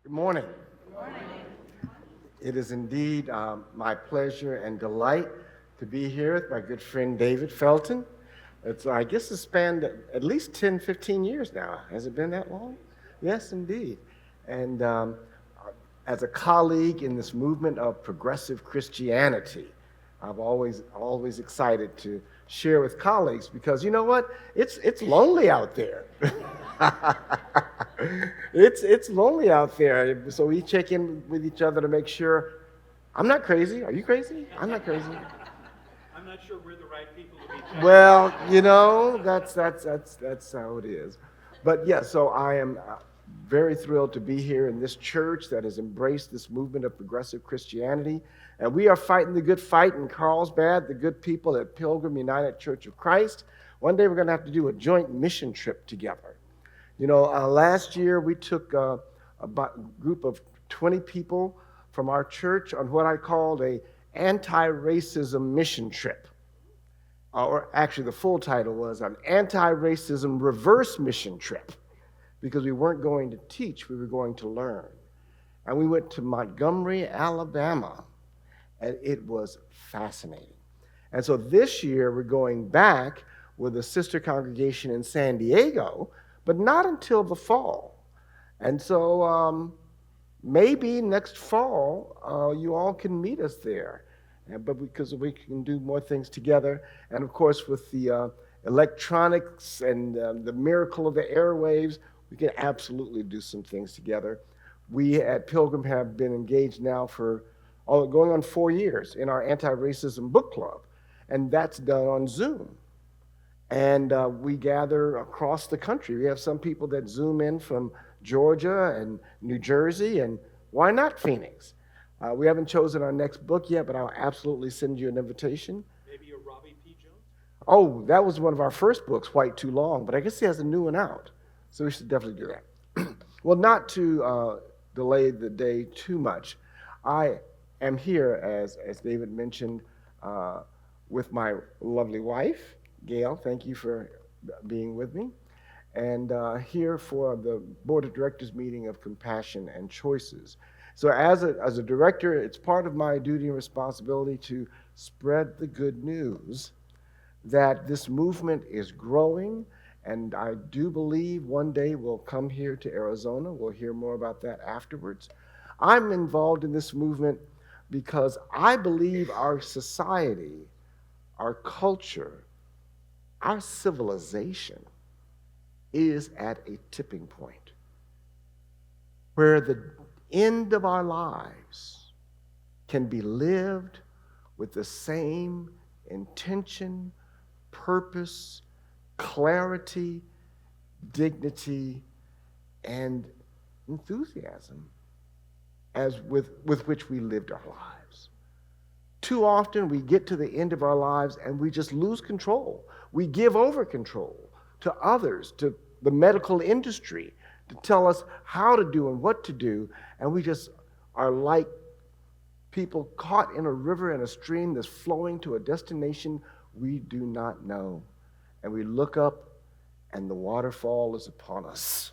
Good morning. It is indeed my pleasure and delight to be here with my good friend David Felton. I guess it's spanned at least 10, 15 years now. Has it been that long? Yes, indeed. And as a colleague in this movement of progressive Christianity, I'm always excited to share with colleagues because you know what? It's lonely out there. It's lonely out there. So we check in with each other to make sure I'm not crazy. Are you crazy? I'm not crazy. I'm not sure we're the right people to be checking. Well, that's how it is. But yeah, so I am very thrilled to be here in this church that has embraced this movement of progressive Christianity. And we are fighting the good fight in Carlsbad, the good people at Pilgrim United Church of Christ. One day we're going to have to do a joint mission trip together. You know, last year we took a group of 20 people from our church on what I called a anti-racism mission trip. Or actually the full title was an anti-racism reverse mission trip, because we weren't going to teach, we were going to learn. And we went to Montgomery, Alabama, and it was fascinating. And so this year we're going back with a sister congregation in San Diego, but not until the fall. And so maybe next fall you all can meet us there. But because we can do more things together. And of course, with the electronics and the miracle of the airwaves, we can absolutely do some things together. We at Pilgrim have been engaged now for going on 4 years in our anti-racism book club. And that's done on Zoom. And we gather across the country. We have some people that Zoom in from Georgia and New Jersey, and why not Phoenix? We haven't chosen our next book yet, but I'll absolutely send you an invitation. Maybe a Robbie P. Jones? Oh, that was one of our first books, White Too Long, but I guess he has a new one out. So we should definitely do that. Well, not to delay the day too much, I am here, as David mentioned, with my lovely wife, Gail. Thank you for being with me. And here for the Board of Directors meeting of Compassion and Choices. So as a director, it's part of my duty and responsibility to spread the good news that this movement is growing, and I do believe one day we'll come here to Arizona. We'll hear more about that afterwards. I'm involved in this movement because I believe our society, our culture, our civilization is at a tipping point where the end of our lives can be lived with the same intention, purpose, clarity, dignity, and enthusiasm as with which we lived our lives. Too often we get to the end of our lives and we just lose control. We give over control to others, to the medical industry, to tell us how to do and what to do, and we just are like people caught in a river and a stream that's flowing to a destination we do not know. And we look up and the waterfall is upon us.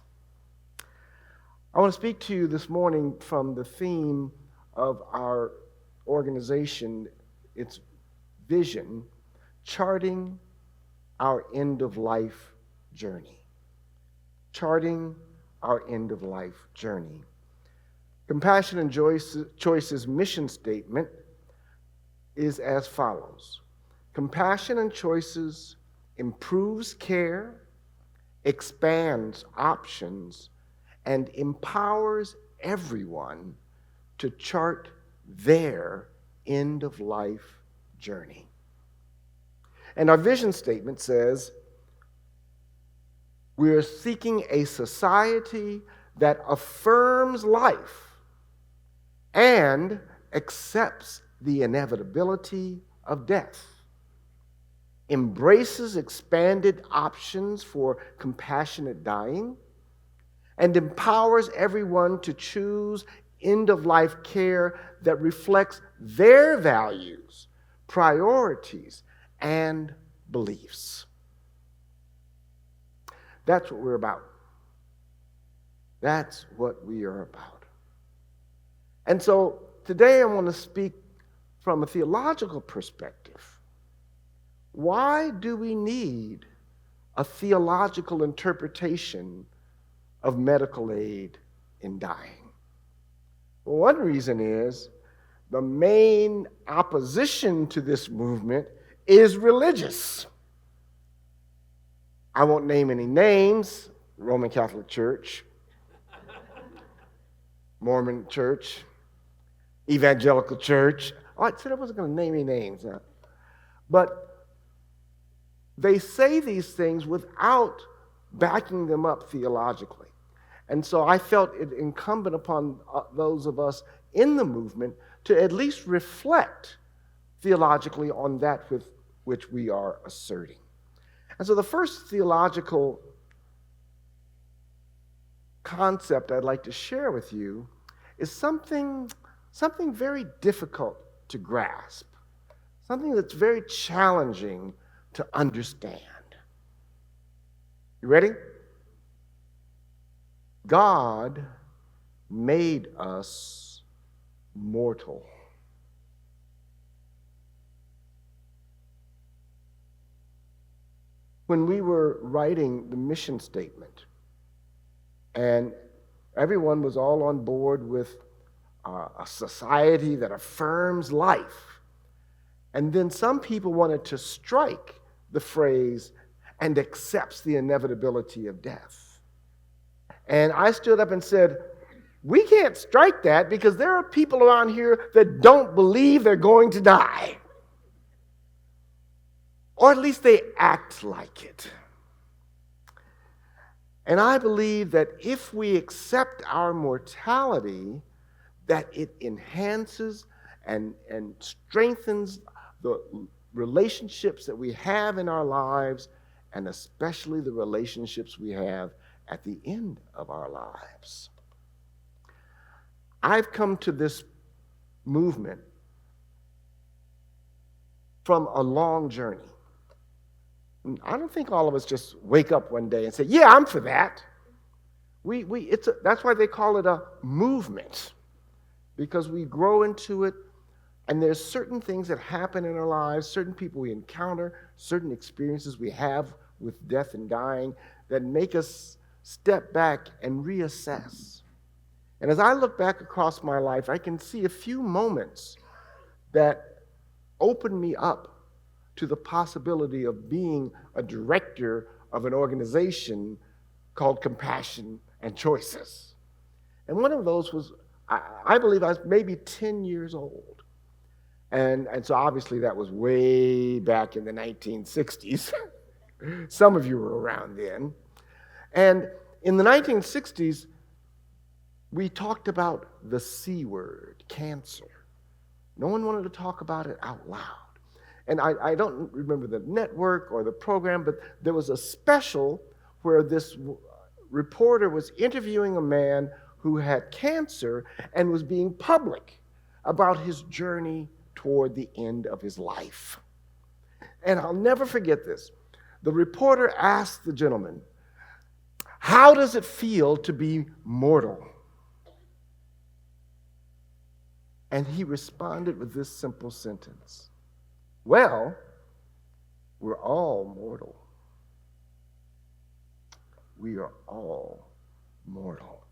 I want to speak to you this morning from the theme of our organization, its vision, charting our end-of-life journey. Charting our end-of-life journey. Compassion and Choice's mission statement is as follows. Compassion and Choices improves care, expands options, and empowers everyone to chart their end-of-life journey. And our vision statement says, we are seeking a society that affirms life and accepts the inevitability of death, embraces expanded options for compassionate dying, and empowers everyone to choose end-of-life care that reflects their values, priorities, and beliefs. That's what we're about. That's what we are about. And so today I want to speak from a theological perspective. Why do we need a theological interpretation of medical aid in dying? Well, one reason is the main opposition to this movement is religious. I won't name any names: Roman Catholic Church, Mormon Church, Evangelical Church. Oh, I said I wasn't going to name any names. But they say these things without backing them up theologically. And so I felt it incumbent upon those of us in the movement to at least reflect theologically on that with which we are asserting. And so the first theological concept I'd like to share with you is something very difficult to grasp, something that's very challenging to understand. You ready? God made us mortal. When we were writing the mission statement, and everyone was all on board with a society that affirms life, and then some people wanted to strike the phrase "and accepts the inevitability of death." And I stood up and said, we can't strike that because there are people around here that don't believe they're going to die. Or at least they act like it. And I believe that if we accept our mortality, that it enhances and strengthens the relationships that we have in our lives, and especially the relationships we have at the end of our lives. I've come to this movement from a long journey. I don't think all of us just wake up one day and say, yeah, I'm for that. That's why they call it a movement, because we grow into it, and there's certain things that happen in our lives, certain people we encounter, certain experiences we have with death and dying that make us step back and reassess. And as I look back across my life, I can see a few moments that open me up to the possibility of being a director of an organization called Compassion and Choices. And one of those was, I believe I was maybe 10 years old. And so obviously that was way back in the 1960s. Some of you were around then. And in the 1960s, we talked about the C word, cancer. No one wanted to talk about it out loud. And I don't remember the network or the program, but there was a special where this reporter was interviewing a man who had cancer and was being public about his journey toward the end of his life. And I'll never forget this. The reporter asked the gentleman, "How does it feel to be mortal?" And he responded with this simple sentence: "Well, we're all mortal. We are all mortal.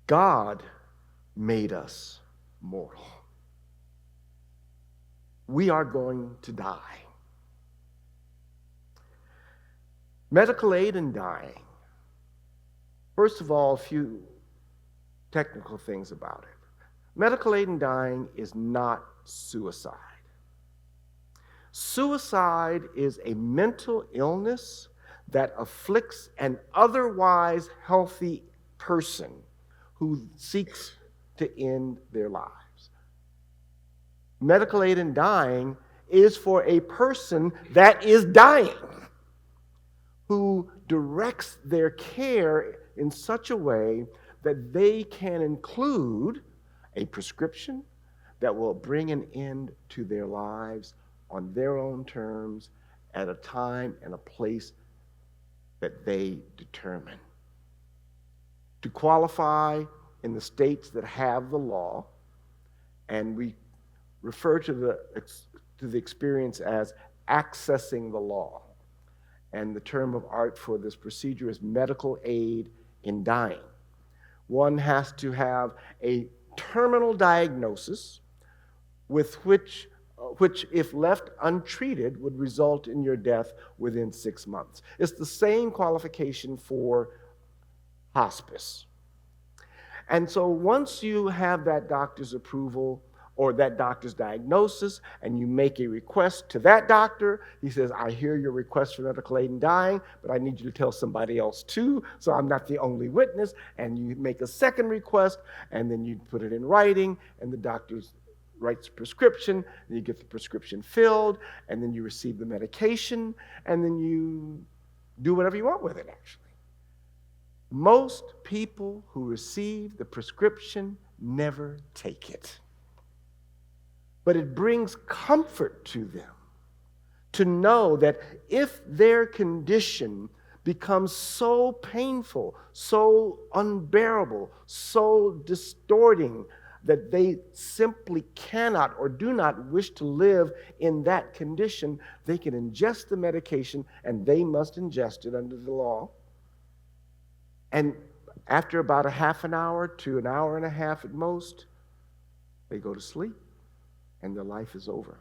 God made us mortal. We are going to die." Medical aid in dying. First of all, a few technical things about it. Medical aid in dying is not suicide. Suicide is a mental illness that afflicts an otherwise healthy person who seeks to end their lives. Medical aid in dying is for a person that is dying, who directs their care in such a way that they can include a prescription that will bring an end to their lives on their own terms at a time and a place that they determine. To qualify, in the states that have the law, and we refer to the experience as accessing the law. And the term of art for this procedure is medical aid in dying. One has to have a terminal diagnosis with which if left untreated, would result in your death within 6 months. It's the same qualification for hospice. And so once you have that doctor's approval or that doctor's diagnosis, and you make a request to that doctor, he says, I hear your request for medical aid in dying, but I need you to tell somebody else too, so I'm not the only witness. And you make a second request, and then you put it in writing, and the doctor writes a prescription, and you get the prescription filled, and then you receive the medication, and then you do whatever you want with it, actually. Most people who receive the prescription never take it. But it brings comfort to them to know that if their condition becomes so painful, so unbearable, so distorting, that they simply cannot or do not wish to live in that condition, they can ingest the medication, and they must ingest it under the law. And after about a half an hour to an hour and a half at most, they go to sleep, and their life is over.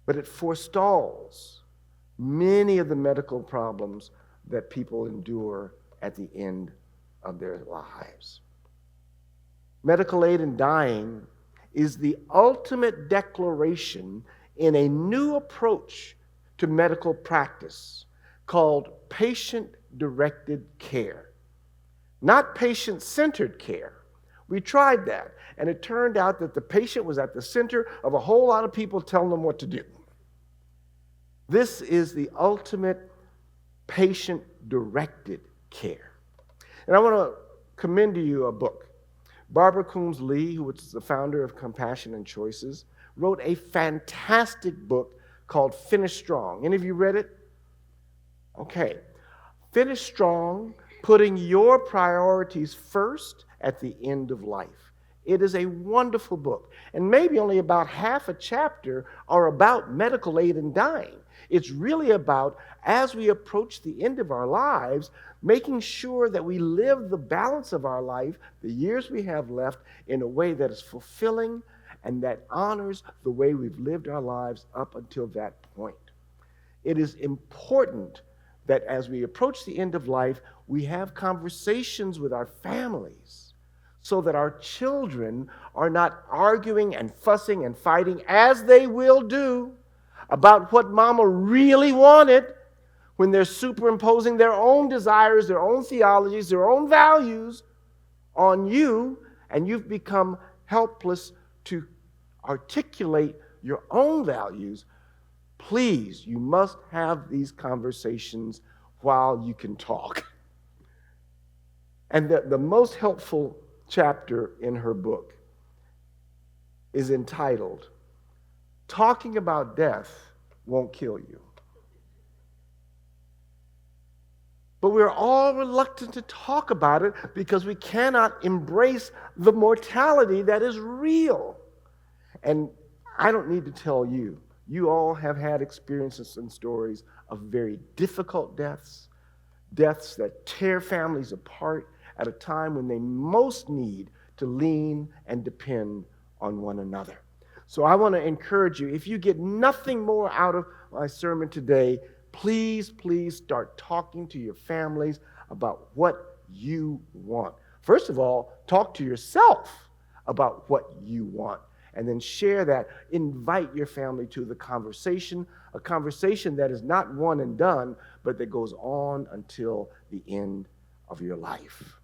But it forestalls many of the medical problems that people endure at the end of their lives. Medical aid in dying is the ultimate declaration in a new approach to medical practice called patient-directed care, not patient-centered care. We tried that, and it turned out that the patient was at the center of a whole lot of people telling them what to do. This is the ultimate patient-directed care. And I want to commend to you a book. Barbara Coombs Lee, who was the founder of Compassion and Choices, wrote a fantastic book called Finish Strong. Any of you read it? Okay. Finish Strong, putting your priorities first at the end of life. It is a wonderful book. And maybe only about half a chapter are about medical aid in dying. It's really about, as we approach the end of our lives, making sure that we live the balance of our life, the years we have left, in a way that is fulfilling and that honors the way we've lived our lives up until that point. It is important that as we approach the end of life, we have conversations with our families so that our children are not arguing and fussing and fighting, as they will do, about what mama really wanted, when they're superimposing their own desires, their own theologies, their own values on you, and you've become helpless to articulate your own values. Please, you must have these conversations while you can talk. And the most helpful chapter in her book is entitled, Talking About Death Won't Kill You. But we're all reluctant to talk about it because we cannot embrace the mortality that is real. And I don't need to tell you, you all have had experiences and stories of very difficult deaths, deaths that tear families apart at a time when they most need to lean and depend on one another. So I want to encourage you, if you get nothing more out of my sermon today, please start talking to your families about what you want. First of all, talk to yourself about what you want, and then share that. Invite your family to the conversation, a conversation that is not one and done, but that goes on until the end of your life.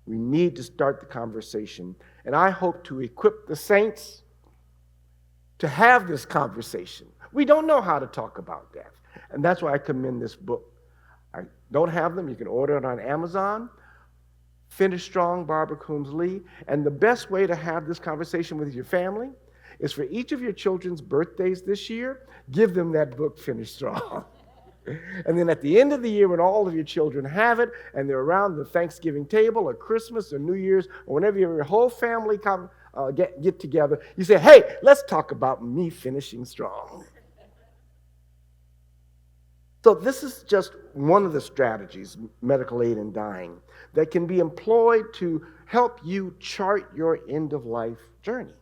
We need to start the conversation, and I hope to equip the saints to have this conversation. We don't know how to talk about death, and that's why I commend this book. I don't have them. You can order it on Amazon. Finish Strong, Barbara Coombs Lee. And the best way to have this conversation with your family is for each of your children's birthdays this year, give them that book, Finish Strong. And then at the end of the year, when all of your children have it, and they're around the Thanksgiving table or Christmas or New Year's, or whenever your whole family get together, you say, hey, let's talk about me finishing strong. So this is just one of the strategies, medical aid in dying, that can be employed to help you chart your end-of-life journey.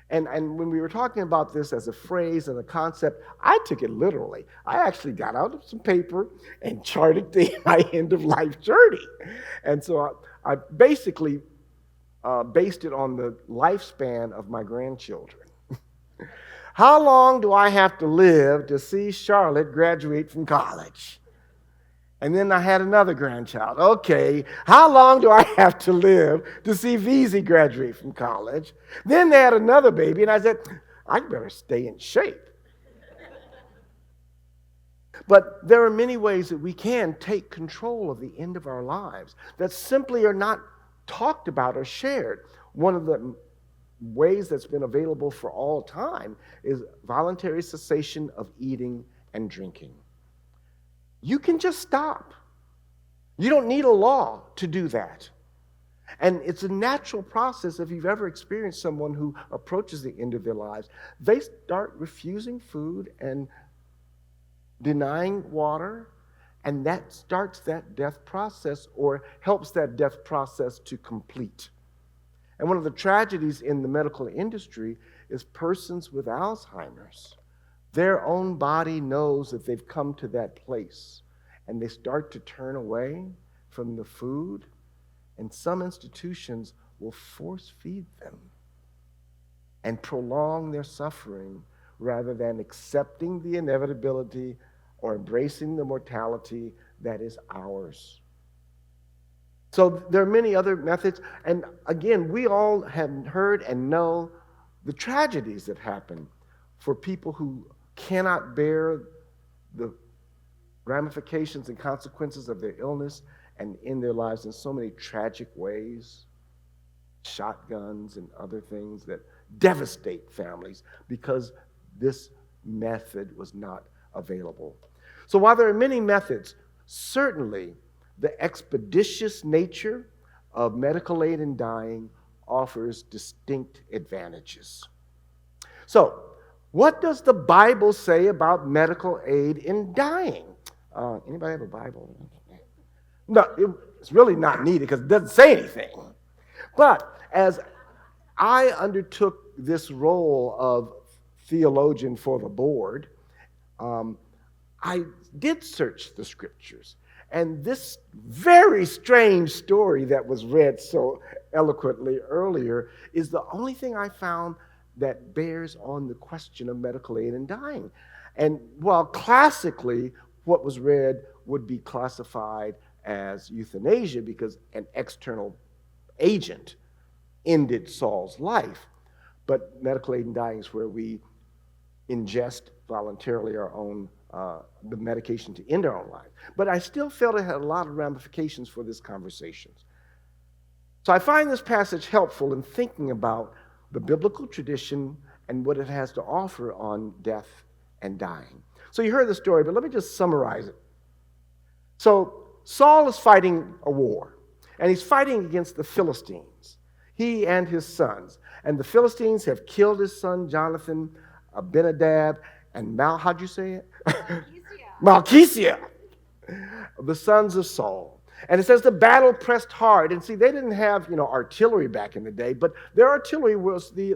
And when we were talking about this as a phrase and a concept, I took it literally. I actually got out some paper and charted my end-of-life journey. And so I basically based it on the lifespan of my grandchildren. How long do I have to live to see Charlotte graduate from college? And then I had another grandchild. Okay, how long do I have to live to see VZ graduate from college? Then they had another baby, and I said, I better stay in shape. But there are many ways that we can take control of the end of our lives that simply are not talked about or shared. One of the ways that's been available for all time is voluntary cessation of eating and drinking. You can just stop. You don't need a law to do that. And it's a natural process. If you've ever experienced someone who approaches the end of their lives, they start refusing food and denying water, and that starts that death process or helps that death process to complete. And one of the tragedies in the medical industry is persons with Alzheimer's. Their own body knows that they've come to that place, and they start to turn away from the food, and some institutions will force feed them and prolong their suffering rather than accepting the inevitability or embracing the mortality that is ours. So there are many other methods, and again, we all have heard and know the tragedies that happen for people who cannot bear the ramifications and consequences of their illness and in their lives in so many tragic ways. Shotguns and other things that devastate families because this method was not available. So while there are many methods, certainly the expeditious nature of medical aid in dying offers distinct advantages. So, what does the Bible say about medical aid in dying? Anybody have a Bible? No, it's really not needed because it doesn't say anything. But as I undertook this role of theologian for the board, I did search the scriptures. And this very strange story that was read so eloquently earlier is the only thing I found that bears on the question of medical aid in dying. And while classically what was read would be classified as euthanasia because an external agent ended Saul's life, but medical aid in dying is where we ingest voluntarily our own the medication to end our own life. But I still felt it had a lot of ramifications for this conversation. So I find this passage helpful in thinking about the biblical tradition and what it has to offer on death and dying. So you heard the story, but let me just summarize it. So Saul is fighting a war, and he's fighting against the Philistines, he and his sons. And the Philistines have killed his son Jonathan, Abinadab, and how'd you say it? Malchishua, the sons of Saul. And it says the battle pressed hard. And see, they didn't have, artillery back in the day, but their artillery was the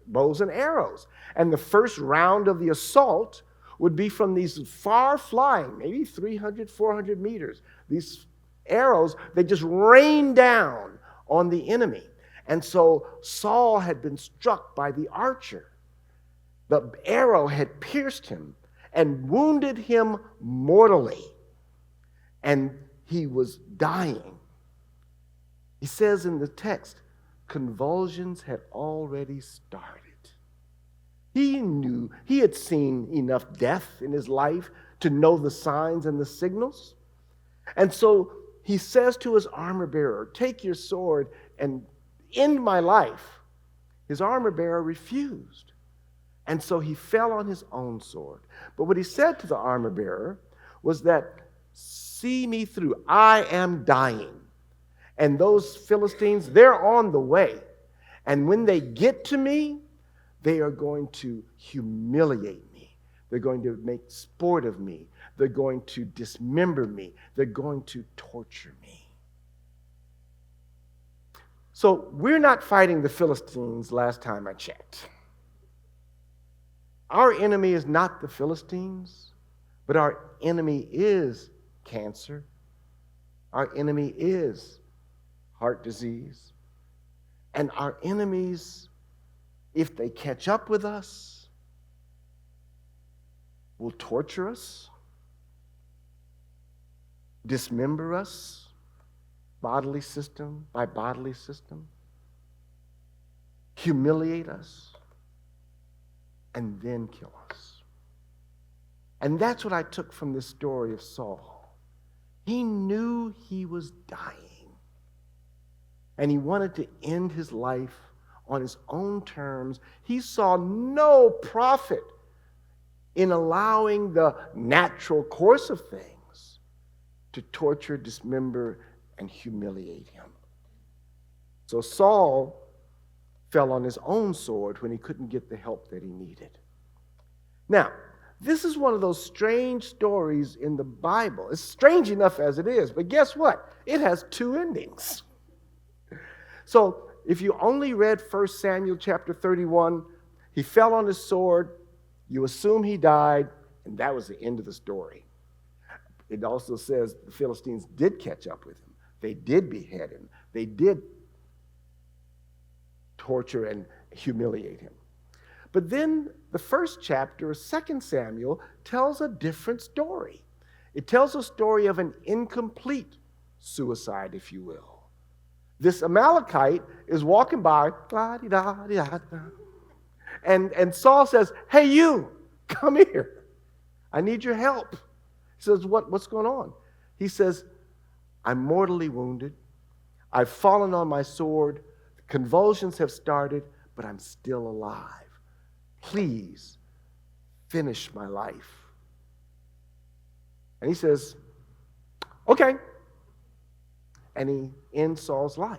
bows and arrows. And the first round of the assault would be from these far flying, maybe 300, 400 meters. These arrows, they just rained down on the enemy. And so Saul had been struck by the archer. The arrow had pierced him and wounded him mortally. And he was dying. He says in the text, convulsions had already started. He knew, he had seen enough death in his life to know the signs and the signals. And so he says to his armor bearer, take your sword and end my life. His armor bearer refused. And so he fell on his own sword. But what he said to the armor bearer was that, see me through. I am dying. And those Philistines, they're on the way. And when they get to me, they are going to humiliate me. They're going to make sport of me. They're going to dismember me. They're going to torture me. So we're not fighting the Philistines last time I checked. Our enemy is not the Philistines, but our enemy is cancer. Our enemy is heart disease. And our enemies, if they catch up with us, will torture us, dismember us, bodily system by bodily system, humiliate us, and then kill us. And that's what I took from this story of Saul. He knew he was dying. And he wanted to end his life on his own terms. He saw no profit in allowing the natural course of things to torture, dismember, and humiliate him. So Saul fell on his own sword when he couldn't get the help that he needed. Now, this is one of those strange stories in the Bible. It's strange enough as it is, but guess what? It has two endings. So if you only read 1 Samuel chapter 31, he fell on his sword, you assume he died, and that was the end of the story. It also says the Philistines did catch up with him. They did behead him. They did torture and humiliate him. But then the first chapter of 2 Samuel tells a different story. It tells a story of an incomplete suicide, if you will. This Amalekite is walking by, and Saul says, "Hey, you, come here. I need your help." He says, what's going on? He says, "I'm mortally wounded. I've fallen on my sword. Convulsions have started, but I'm still alive. Please finish my life." And he says, "Okay." And he ends Saul's life.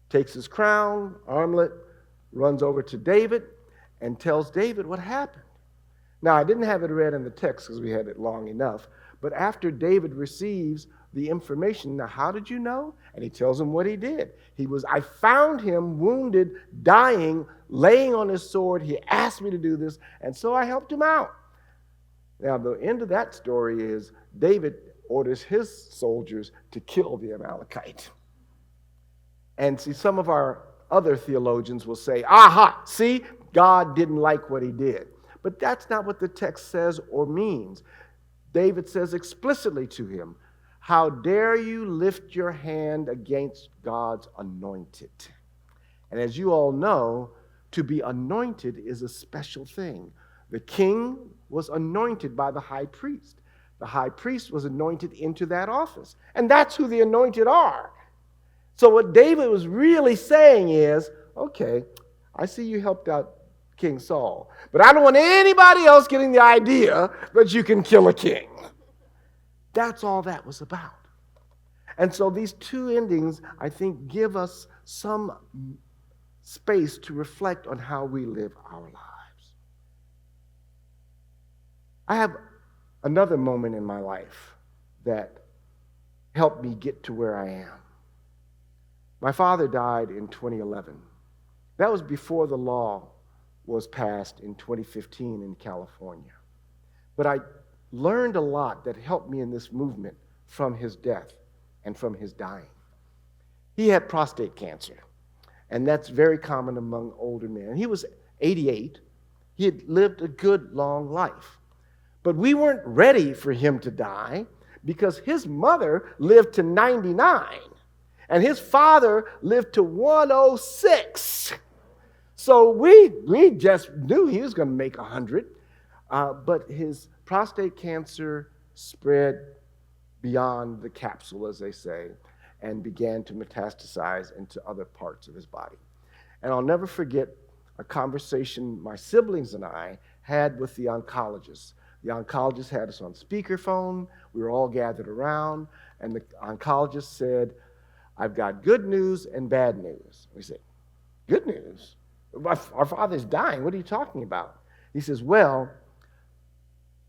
Takes his crown, armlet, runs over to David, and tells David what happened. Now, I didn't have it read in the text because we had it long enough, but after David receives the information, now how did you know? And he tells him what he did. I found him wounded, dying, laying on his sword. He asked me to do this, and so I helped him out. Now, the end of that story is David orders his soldiers to kill the Amalekite. And see, some of our other theologians will say, aha, see, God didn't like what he did. But that's not what the text says or means. David says explicitly to him, "How dare you lift your hand against God's anointed?" And as you all know, to be anointed is a special thing. The king was anointed by the high priest. The high priest was anointed into that office. And that's who the anointed are. So what David was really saying is, okay, I see you helped out King Saul, but I don't want anybody else getting the idea that you can kill a king. That's all that was about. And so these two endings, I think, give us some space to reflect on how we live our lives. I have another moment in my life that helped me get to where I am. My father died in 2011. That was before the law was passed in 2015 in California. But I learned a lot that helped me in this movement from his death and from his dying. He had prostate cancer, and that's very common among older men. He was 88. He had lived a good, long life. But we weren't ready for him to die because his mother lived to 99, and his father lived to 106. So we just knew he was going to make 100, but his prostate cancer spread beyond the capsule, as they say, and began to metastasize into other parts of his body. And I'll never forget a conversation my siblings and I had with the oncologist. The oncologist had us on speakerphone. We were all gathered around, and the oncologist said, I've got good news and bad news. We said, good news? Our father's dying. What are you talking about? He says, well,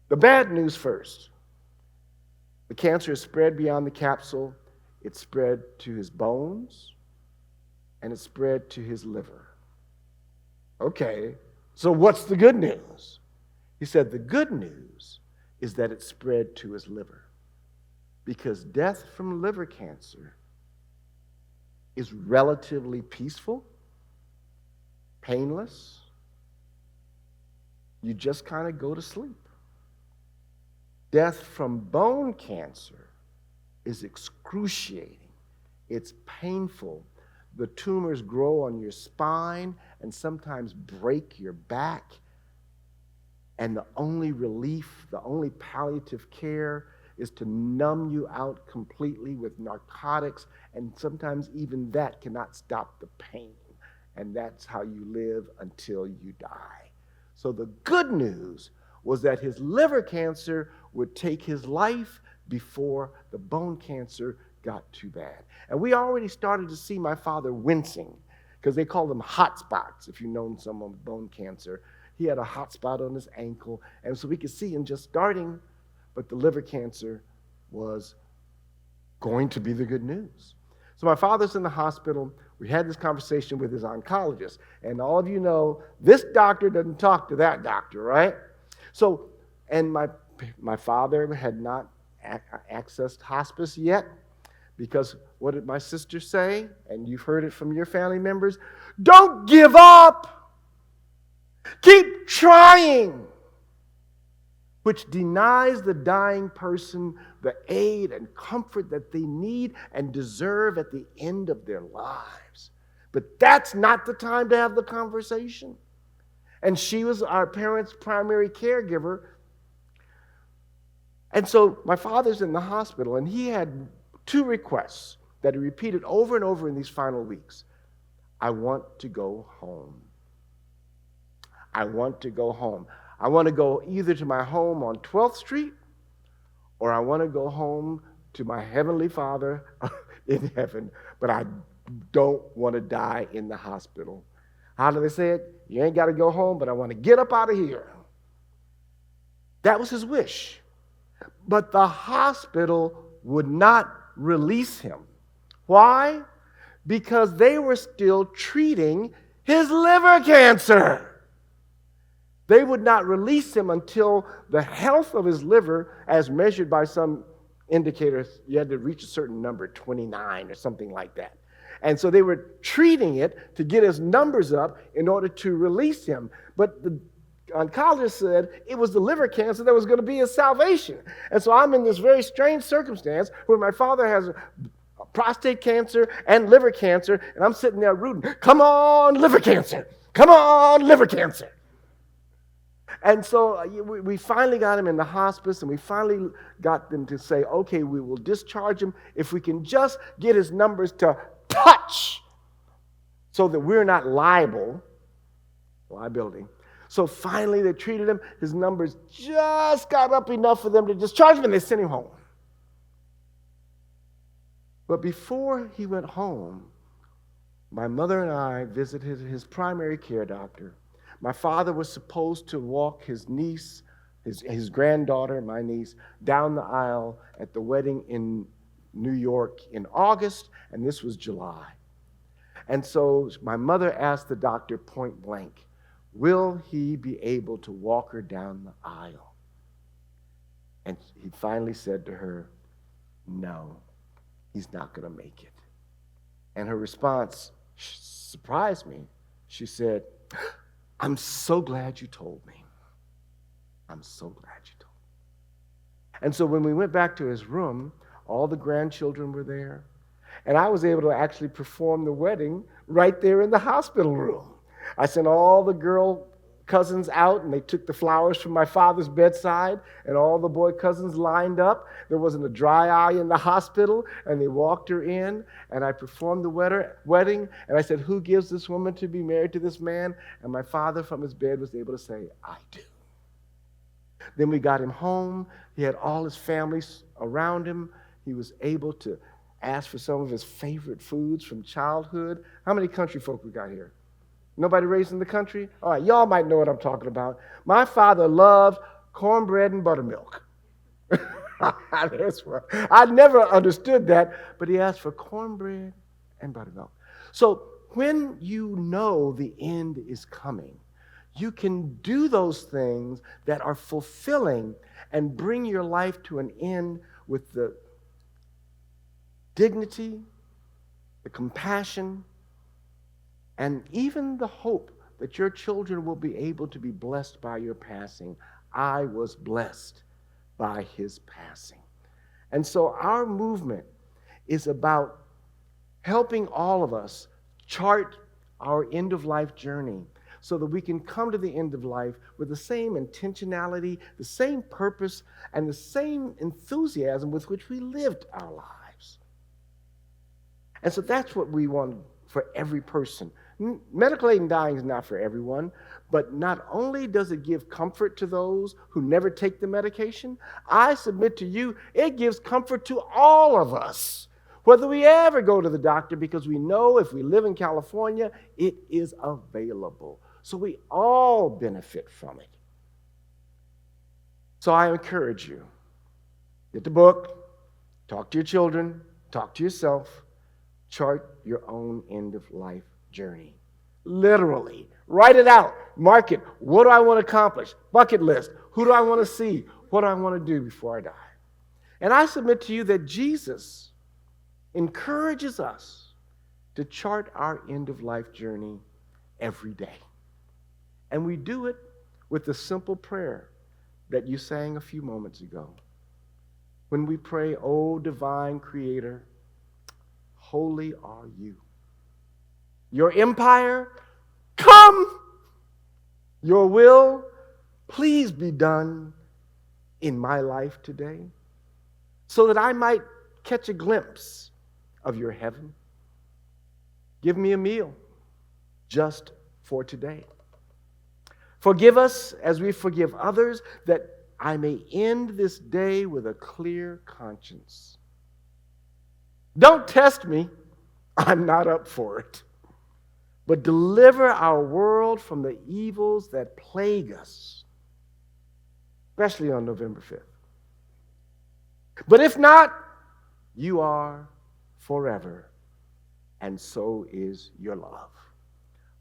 the bad news first. The cancer has spread beyond the capsule. It spread to his bones, and it spread to his liver. Okay, so what's the good news? He said the good news is that it spread to his liver, because death from liver cancer is relatively peaceful, painless. You just kind of go to sleep. Death from bone cancer is excruciating. It's painful. The tumors grow on your spine and sometimes break your back. And the only relief, the only palliative care is to numb you out completely with narcotics, and sometimes even that cannot stop the pain. And that's how you live until you die. So the good news was that his liver cancer would take his life before the bone cancer got too bad. And we already started to see my father wincing, because they call them hot spots, if you've known someone with bone cancer. He had a hot spot on his ankle, and so we could see him just starting, but the liver cancer was going to be the good news. So my father's in the hospital. We had this conversation with his oncologist, and all of you know, this doctor doesn't talk to that doctor, right? So, and my father had not accessed hospice yet, because what did my sister say? And you've heard it from your family members. Don't give up. Keep trying. Which denies the dying person the aid and comfort that they need and deserve at the end of their lives. But that's not the time to have the conversation. And she was our parents' primary caregiver. And so my father's in the hospital, and he had two requests that he repeated over and over in these final weeks. I want to go home. I want to go home. I want to go either to my home on 12th Street, or I want to go home to my Heavenly Father in heaven, but I don't want to die in the hospital. How do they say it? You ain't got to go home, but I want to get up out of here. That was his wish. But the hospital would not release him. Why? Because they were still treating his liver cancer. They would not release him until the health of his liver, as measured by some indicators, you had to reach a certain number, 29 or something like that. And so they were treating it to get his numbers up in order to release him. But the oncologist said it was the liver cancer that was going to be his salvation. And so I'm in this very strange circumstance where my father has prostate cancer and liver cancer, and I'm sitting there rooting, come on, liver cancer. Come on, liver cancer. And so we finally got him in the hospice, and we finally got them to say, okay, we will discharge him if we can just get his numbers to touch so that we're not liability. So finally they treated him. His numbers just got up enough for them to discharge him, and they sent him home. But before he went home, my mother and I visited his primary care doctor. My father was supposed to walk his niece, his granddaughter, my niece, down the aisle at the wedding in New York in August, and this was July. And so my mother asked the doctor point blank, will he be able to walk her down the aisle? And he finally said to her, no, he's not going to make it. And her response surprised me. She said, I'm so glad you told me. I'm so glad you told me. And so when we went back to his room, all the grandchildren were there. And I was able to actually perform the wedding right there in the hospital room. I sent all the girl cousins out, and they took the flowers from my father's bedside, and all the boy cousins lined up. There wasn't a dry eye in the hospital, and they walked her in, and I performed the wedding, and I said, who gives this woman to be married to this man? And my father from his bed was able to say, I do. Then we got him home. He had all his family around him. He was able to ask for some of his favorite foods from childhood. How many country folk we got here? Nobody raised in the country? All right, y'all might know what I'm talking about. My father loved cornbread and buttermilk. I never understood that, but he asked for cornbread and buttermilk. So when you know the end is coming, you can do those things that are fulfilling and bring your life to an end with the dignity, the compassion, and even the hope that your children will be able to be blessed by your passing. I was blessed by his passing. And so our movement is about helping all of us chart our end-of-life journey so that we can come to the end of life with the same intentionality, the same purpose, and the same enthusiasm with which we lived our lives. And so that's what we want for every person. Medical aid and dying is not for everyone, but not only does it give comfort to those who never take the medication, I submit to you, it gives comfort to all of us, whether we ever go to the doctor, because we know if we live in California, it is available. So we all benefit from it. So I encourage you, get the book, talk to your children, talk to yourself, chart your own end-of-life journey. Literally, write it out, mark it. What do I want to accomplish? Bucket list. Who do I want to see? What do I want to do before I die? And I submit to you that Jesus encourages us to chart our end-of-life journey every day. And we do it with the simple prayer that you sang a few moments ago. When we pray, "O divine Creator, holy are you. Your empire, come. Your will, please be done in my life today, so that I might catch a glimpse of your heaven. Give me a meal just for today. Forgive us as we forgive others, that I may end this day with a clear conscience. Don't test me. I'm not up for it. But deliver our world from the evils that plague us, especially on November 5th. But if not, you are forever, and so is your love."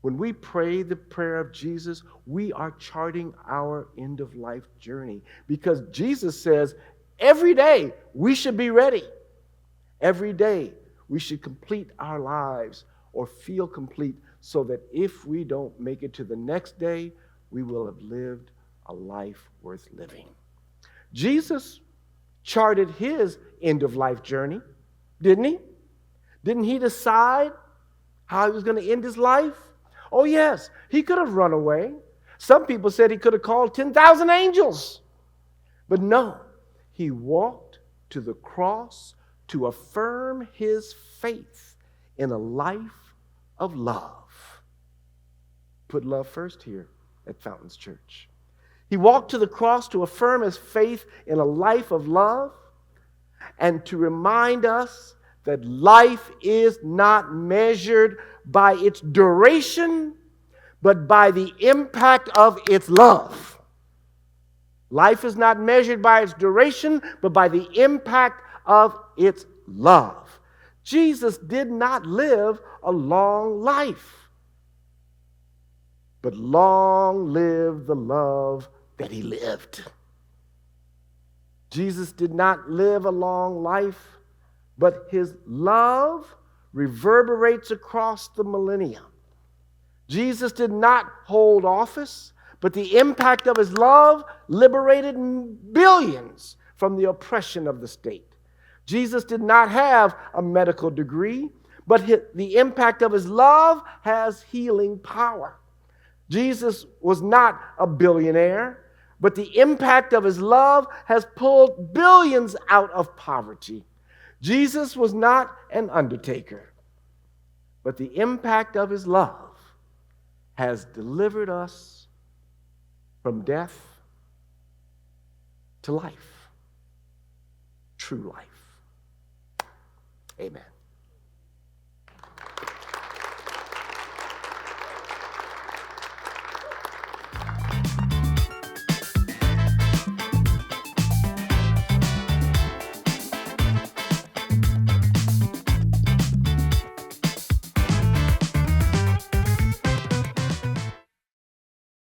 When we pray the prayer of Jesus, we are charting our end-of-life journey, because Jesus says every day we should be ready. Every day we should complete our lives or feel complete, so that if we don't make it to the next day, we will have lived a life worth living. Jesus charted his end-of-life journey, didn't he? Didn't he decide how he was going to end his life? Oh, yes, he could have run away. Some people said he could have called 10,000 angels. But no, he walked to the cross to affirm his faith in a life of love. Put love first here at Fountains Church. He walked to the cross to affirm his faith in a life of love, and to remind us that life is not measured by its duration, but by the impact of its love. Life is not measured by its duration, but by the impact of its love. Jesus did not live a long life, but long live the love that he lived. Jesus did not live a long life, but his love reverberates across the millennia. Jesus did not hold office, but the impact of his love liberated billions from the oppression of the state. Jesus did not have a medical degree, but the impact of his love has healing power. Jesus was not a billionaire, but the impact of his love has pulled billions out of poverty. Jesus was not an undertaker, but the impact of his love has delivered us from death to life, true life. Amen.